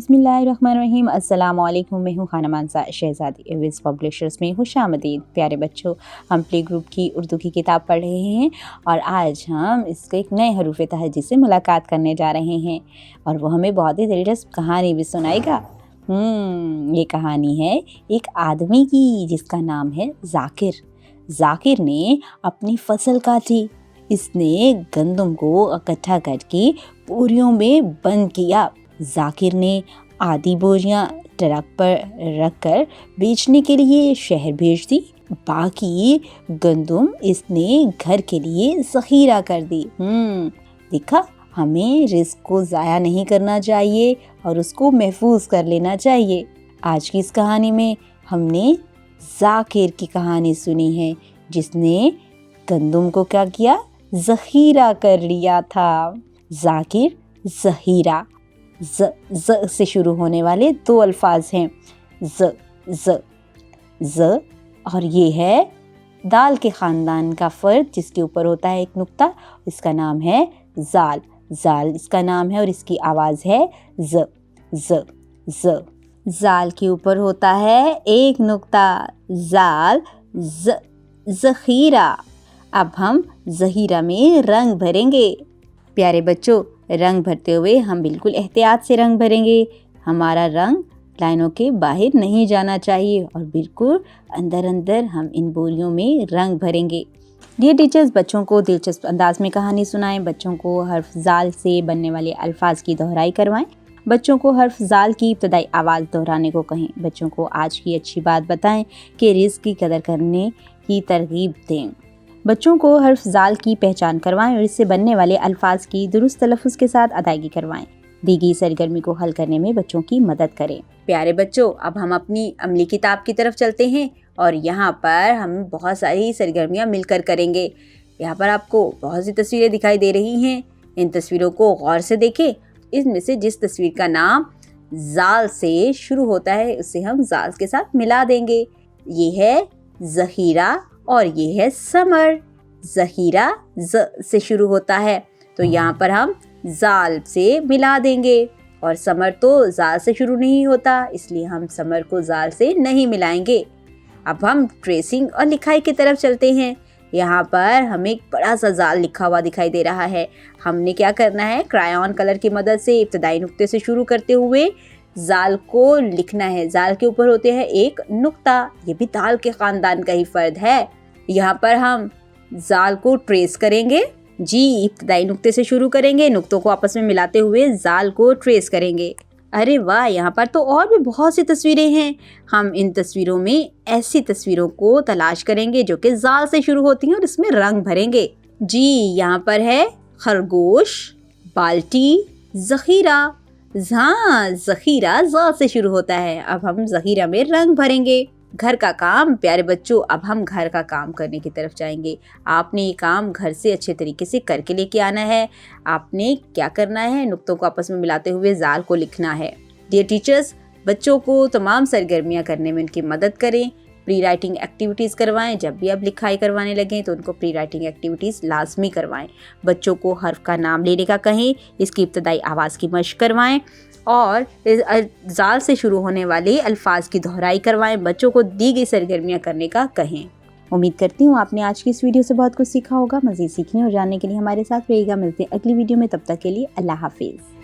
बिस्मिल्लाहिर्रहमानिर्रहीम। अस्सलाम वालेकुम। मैं हूँ खाना मानसा शहज़ादी। एविस पब्लिशर्स में खुशामदीद। प्यारे बच्चों, हम प्ले ग्रुप की उर्दू की किताब पढ़ रहे हैं और आज हम इसके एक नए हरूफ तहज्जी से मुलाकात करने जा रहे हैं और वो हमें बहुत ही दिलचस्प कहानी भी सुनाएगा। ये कहानी है एक आदमी की जिसका नाम है जाकिर। जाकिर ने अपनी फसल काटी। इसने गंदम को इकट्ठा करके बोरियों में बंद किया। जाकिर ने आधी बोरियां ट्रक पर रखकर बेचने के लिए शहर भेज दी। बाकी गंदम इसने घर के लिए ज़ख़ीरा कर दी। देखा, हमें रिस्क को ज़ाया नहीं करना चाहिए और उसको महफूज कर लेना चाहिए। आज की इस कहानी में हमने जाकिर की कहानी सुनी है जिसने गंदम को क्या किया, ज़ख़ीरा कर लिया था। जाकिर, ज़ख़ीरा, ज से शुरू होने वाले दो अल्फाज हैं, ज और ये है दाल के ख़ानदान का फ़र्द जिसके ऊपर होता है एक नुक्ता। इसका नाम है जाल। जाल इसका नाम है और इसकी आवाज़ है ज। जाल के ऊपर होता है एक नुक्ता, जाल, ज़ख़ीरा। अब हम ज़ख़ीरा में रंग भरेंगे। प्यारे बच्चों, रंग भरते हुए हम बिल्कुल एहतियात से रंग भरेंगे। हमारा रंग लाइनों के बाहर नहीं जाना चाहिए और बिल्कुल अंदर अंदर हम इन बोरियों में रंग भरेंगे। डियर टीचर्स, बच्चों को दिलचस्प अंदाज में कहानी सुनाएं। बच्चों को हर्फ जाल से बनने वाले अल्फाज की दोहराई करवाएं। बच्चों को हर्फ जाल की इब्तदाई आवाज़ दोहराने को कहें। बच्चों को आज की अच्छी बात बताएं कि रिज़्क़ की कदर करने की तरगीब दें। बच्चों को हर्फ जाल की पहचान करवाएं और इससे बनने वाले अल्फाज की दुरुस्त तलफ़्फ़ुज़ के साथ अदायगी करवाएं। दी गई सरगर्मी को हल करने में बच्चों की मदद करें। प्यारे बच्चों, अब हम अपनी अमली किताब की तरफ चलते हैं और यहाँ पर हम बहुत सारी सरगर्मियाँ मिलकर करेंगे। यहाँ पर आपको बहुत सी तस्वीरें दिखाई दे रही हैं। इन तस्वीरों को गौर से देखें। इनमें से जिस तस्वीर का नाम जाल से शुरू होता है उसे हम जाल के साथ मिला देंगे। ये है ज़ख़ीरा और ये है समर। ज़ख़ीरा ज से शुरू होता है तो यहाँ पर हम जाल से मिला देंगे और समर तो जाल से शुरू नहीं होता, इसलिए हम समर को जाल से नहीं मिलाएंगे। अब हम ट्रेसिंग और लिखाई की तरफ चलते हैं। यहाँ पर हमें एक बड़ा सा जाल लिखा हुआ दिखाई दे रहा है। हमने क्या करना है, क्रायॉन कलर की मदद से इब्तदाई नुक्ते से शुरू करते हुए जाल को लिखना है। जाल के ऊपर होते हैं एक नुक्ता, ये भी दाल के ख़ानदान का ही फ़र्द है। यहाँ पर हम जाल को ट्रेस करेंगे। जी, इब्तदाई नुक्ते से शुरू करेंगे, नुक्तों को आपस में मिलाते हुए जाल को ट्रेस करेंगे। अरे वाह, यहाँ पर तो और भी बहुत सी तस्वीरें हैं। हम इन तस्वीरों में ऐसी तस्वीरों को तलाश करेंगे जो कि जाल से शुरू होती हैं और इसमें रंग भरेंगे। जी, यहाँ पर है खरगोश, बाल्टी, ज़ख़ीरा। हाँ, ज़ख़ीरा ज़ा से शुरू होता है। अब हम ज़ख़ीरा में रंग भरेंगे। घर का काम। प्यारे बच्चों, अब हम घर का काम करने की तरफ जाएंगे। आपने ये काम घर से अच्छे तरीके से करके लेके आना है। आपने क्या करना है, नुक्तों को आपस में मिलाते हुए जाल को लिखना है। डियर टीचर्स, बच्चों को तमाम सरगर्मियाँ करने में उनकी मदद करें। प्री राइटिंग एक्टिविटीज़ करवाएं। जब भी आप लिखाई करवाने लगें तो उनको प्री राइटिंग एक्टिविटीज़ लाजमी करवाएं। बच्चों को हर्फ का नाम लेने का कहें, इसकी इब्तदाई आवाज़ की मशक करवाएं और जाल से शुरू होने वाले अल्फाज की दोहराई करवाएं। बच्चों को दी गई सरगर्मियाँ करने का कहें। उम्मीद करती हूँ आपने आज की इस वीडियो से बहुत कुछ सीखा होगा। मज़ीद सीखने और जानने के लिए हमारे साथ रहिएगा। मिलते हैं अगली वीडियो में, तब तक के लिए अल्लाह हाफिज़।